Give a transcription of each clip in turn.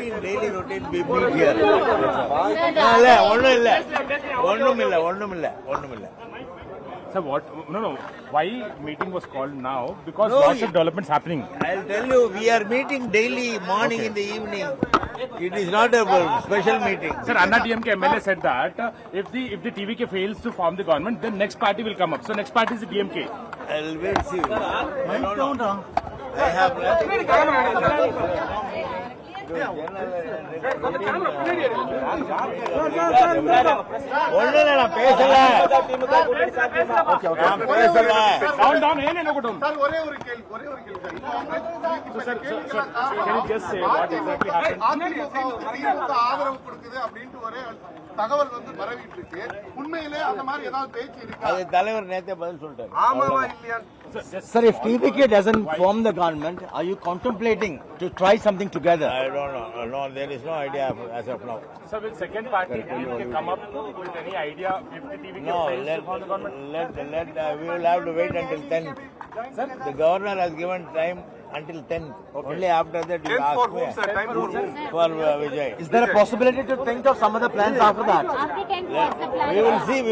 routine, daily routine, we meet here. ஒண்ணுமில்ல. Sir, what? No. Why meeting was called now? Because lots of developments happening. I'll tell you, we are meeting daily, morning in the evening. It is not a special meeting. Sir, Anna DMK MLA said that if the TVK fails to form the government, then next party will come up. So next party is the DMK. I'll wait see. I have ஒண்ணுல நான் பேசல. Down. ஏனே நோக்கட்டும். Sir ஒரே ஒரு கேள்வி. Sir, can you just say what exactly happened? AIADMK ஆதரவு கொடுக்குது அப்படின்ட்டு ஒரே தகவல் பரவிட்டு இருக்கு. உண்மையிலே அந்த மாதிரி ஏதாவது பேச்சு இருக்கா? அது தலைவர் நேத்தே பதில் சொல்லிட்டாரு. ஆமாவா இல்லையா? Sir, if TVK doesn't form the government, are you contemplating to try something together? I don't know. No, there is no idea as of now. Sir, will second party come up with any idea if the TVK No, fails to form the government? we will have to wait until 10. The governor has given time until 10. Only after that you ask me. For Vijay. Is there a possibility to think of some other plans after that? After 10 what's the plan? We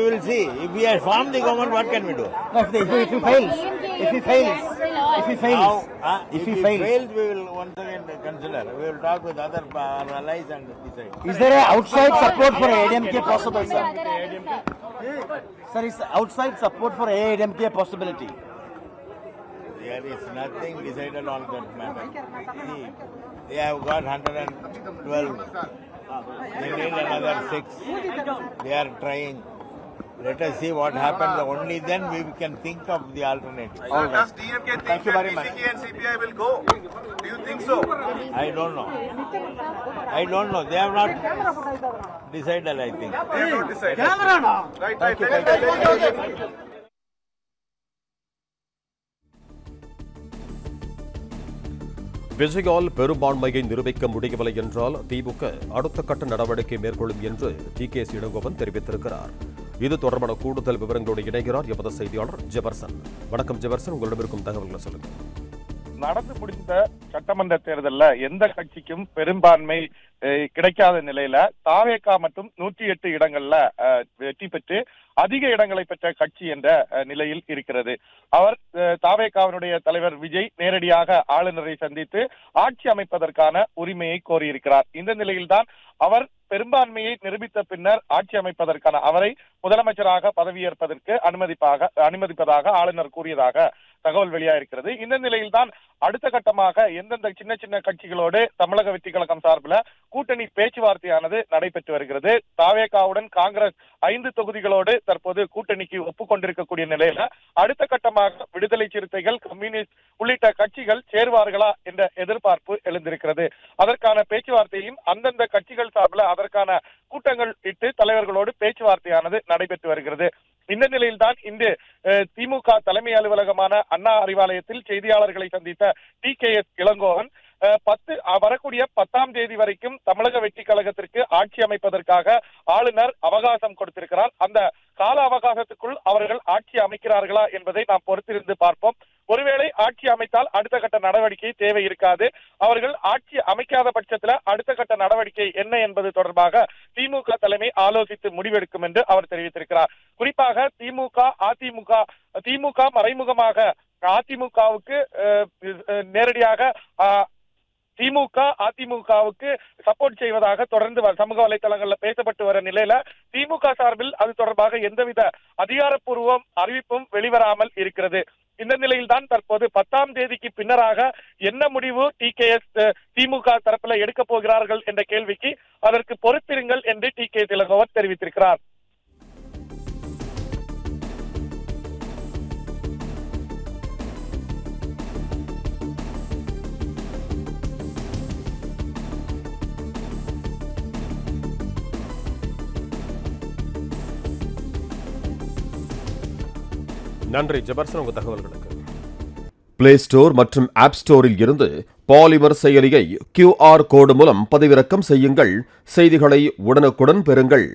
will see. If we have formed the government, what can we do? No, if he fails, if he fails, If he fails, we will once again consider. We will talk with other allies and decide. is there a outside support for AIDMK possible, sir? Sir, is outside support for AIDMK a possibility? There is nothing decided on that matter. See, they have got 112. They need another 6. They are trying. Let us see what happens. Only then we can think of the alternative. Does DMK think that DCK and CPI will go? Do you think so? I don't know. They have not decided, I think. They have not decided. Right. விஜயால் பெரும்பான்மையை நிரூபிக்க முடியவில்லை என்றால் திமுக அடுத்த கட்ட நடவடிக்கை மேற்கொள்ளும் என்று TKS Elangovan தெரிவித்திருக்கிறார். இது தொடர்பான கூடுதல் விவரங்களோடு இணைகிறார் எமது செய்தியாளர் ஜெபர்சன். வணக்கம் ஜெபர்சன், உங்களிடம் இருக்கும் தகவல்களை சொல்லுங்க. நடந்து முடிந்த சட்டமன்ற தேர்தல்ல எந்த கட்சிக்கும் பெரும்பான்மை கிடைக்காத நிலையில தாவேகா மற்றும் 108 இடங்கள்ல வெற்றி பெற்று அதிக இடங்களை பெற்ற கட்சி என்ற நிலையில் இருக்கிறது. அவர் தாவேகாவினுடைய தலைவர் விஜய் நேரடியாக ஆளுநரை சந்தித்து ஆட்சி அமைப்பதற்கான உரிமையை கோரியிருக்கிறார். இந்த நிலையில்தான் அவர் பெரும்பான்மையை நிரூபித்த பின்னர் ஆட்சி அமைப்பதற்கான அவரை முதலமைச்சராக பதவியேற்பதற்கு அனுமதிப்பதாக ஆளுநர் கூறியதாக தகவல் வெளியாயிருக்கிறது. இந்த நிலையில்தான் அடுத்த கட்டமாக எந்தெந்த சின்ன சின்ன கட்சிகளோடு தமிழக வெற்றி கழகம் சார்பில் கூட்டணி பேச்சுவார்த்தையானது நடைபெற்று வருகிறது. தாவேகாவுடன் காங்கிரஸ் 5 தொகுதிகளோடு தற்போது கூட்டணிக்கு ஒப்புக்கொண்டிருக்கக்கூடிய நிலையில அடுத்த கட்டமாக விடுதலை சிறுத்தைகள், கம்யூனிஸ்ட் உள்ளிட்ட கட்சிகள் சேருவார்களா என்ற எதிர்பார்ப்பு எழுந்திருக்கிறது. அதற்கான பேச்சுவார்த்தையும் அந்தந்த கட்சிகள் சார்பில் அதற்கான கூட்டங்கள் இட்டு தலைவர்களோடு பேச்சுவார்த்தையானது நடைபெற்று வருகிறது. இந்த நிலையில்தான் இன்று திமுக தலைமை அலுவலகமான அண்ணா அறிவாலயத்தில் செய்தியாளர்களை சந்தித்த டிகேஎஸ் இளங்கோவன் வரக்கூடிய 10ஆம் தேதி வரைக்கும் தமிழக வெற்றி கழகத்திற்கு ஆட்சி அமைப்பதற்காக ஆளுநர் அவகாசம் கொடுத்திருக்கிறார். அந்த கால அவகாசத்துக்குள் அவர்கள் ஆட்சி அமைக்கிறார்களா என்பதை நாம் பொறுத்திருந்து பார்ப்போம். ஒருவேளை ஆட்சி அமைத்தால் அடுத்த கட்ட நடவடிக்கை தேவை இருக்காது. அவர்கள் ஆட்சி அமைக்காத பட்சத்தில் அடுத்த கட்ட நடவடிக்கை என்ன என்பது தொடர்பாக திமுக தலைமை ஆலோசித்து முடிவெடுக்கும் என்று அவர் தெரிவித்திருக்கிறார். குறிப்பாக திமுக மறைமுகமாக அதிமுகவுக்கு நேரடியாக அதிமுகவுக்கு சப்போர்ட் செய்வதாக தொடர்ந்து சமூக வலைதளங்கள்ல பேசப்பட்டு வர நிலையில திமுக சார்பில் அது தொடர்பாக எந்தவித அதிகாரப்பூர்வ அறிவிப்பும் வெளிவராமல் இருக்கிறது. இந்த நிலையில்தான் தற்போது 10ஆம் தேதிக்கு பின்னராக என்ன முடிவு டிகேஎஸ் திமுக தரப்புல எடுக்க போகிறார்கள் என்ற கேள்விக்கு அதற்கு பொறுத்திருங்கள் என்று டிகேஎஸ் இளங்கோவன் தெரிவித்திருக்கிறார். நன்றி ஜெபர்சன், உங்க தகவல்களுக்கு. பிளே ஸ்டோர் மற்றும் ஆப் ஸ்டோரில் இருந்து பாலிமர் செயலியை QR கோடு மூலம் பதிவிறக்கம் செய்யுங்கள். செய்திகளை உடனுக்குடன் பெறுங்கள்.